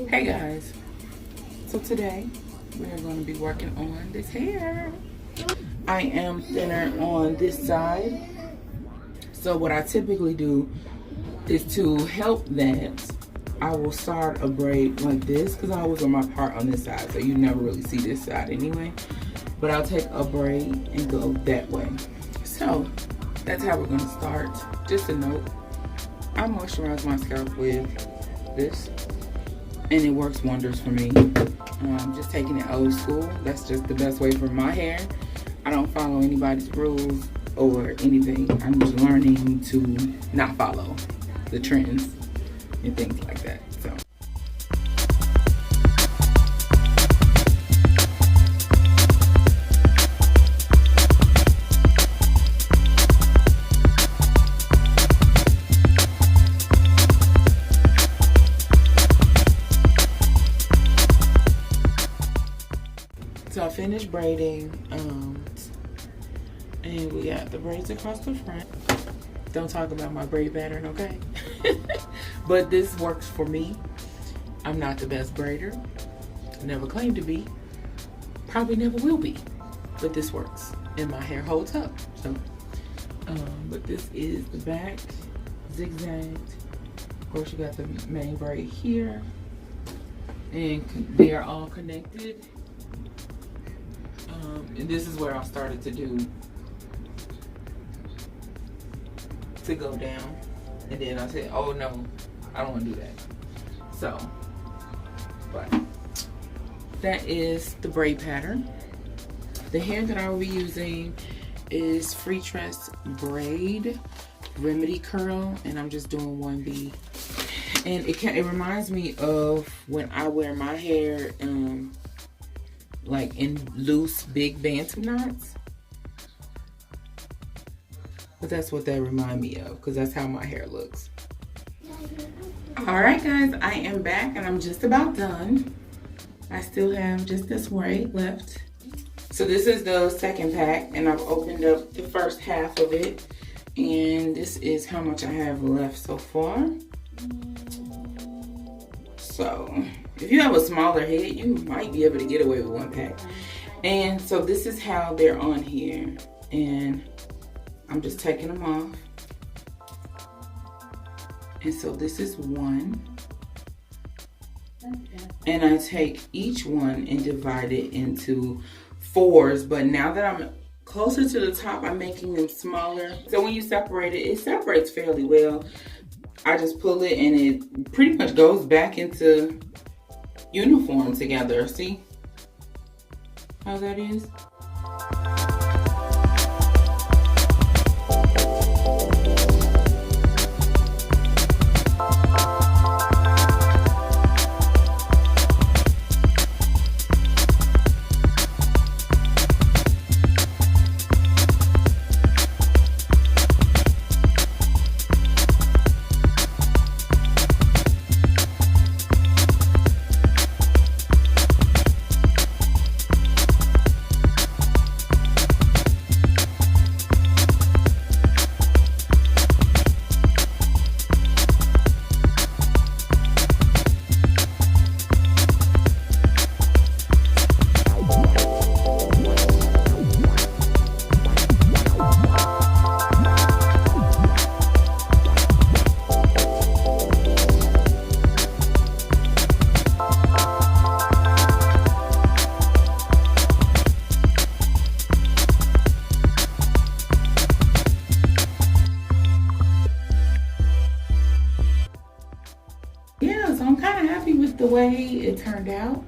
Hey guys, so today we are going to be working on this hair. I am thinner on this side, so what I typically do is to help that I will start a braid like this, because I always on my part on this side, so you never really see this side anyway, but I'll take a braid and go that way. So that's how we're going to start. Just a note, I moisturize my scalp with this and it works wonders for me. Just taking it old school. That's just the best way for my hair. I don't follow anybody's rules or anything. I'm just learning to not follow the trends and things like that. So I finished braiding, and we got the braids across the front. Don't talk about my braid pattern, okay? But this works for me. I'm not the best braider. Never claimed to be. Probably never will be. But this works, and my hair holds up. So, but this is the back, zigzagged. Of course, you got the main braid here, and they are all connected. And this is where I started to go down, and then I said, oh no, I don't want to do that. So, but that is the braid pattern. The hair that I will be using is Freetress Braid Remedy Curl, and I'm just doing 1B. And it reminds me of when I wear my hair like in loose big bantam knots, but that's what they remind me of, because that's how my hair looks. All right guys, I am back and I'm just about done. I still have just this braid left. So this is the second pack, and I've opened up the first half of it, and this is how much I have left so far. So if you have a smaller head, you might be able to get away with one pack. And so this is how they're on here. And I'm just taking them off. And so this is one. And I take each one and divide it into 4s. But now that I'm closer to the top, I'm making them smaller. So when you separate it, it separates fairly well. I just pull it and it pretty much goes back into uniform together. See how that is? So I'm kind of happy with the way it turned out.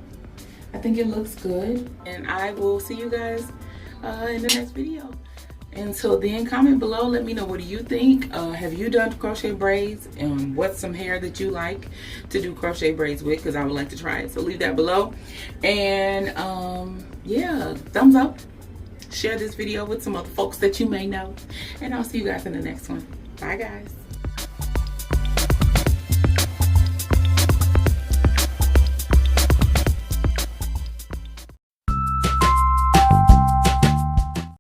I think it looks good, and I will see you guys in the next video. Until then, comment below, let me know, what do you think? Have you done crochet braids, and what's some hair that you like to do crochet braids with, because I would like to try it. So leave that below, and yeah, thumbs up, share this video with some other folks that you may know, and I'll see you guys in the next one. Bye guys.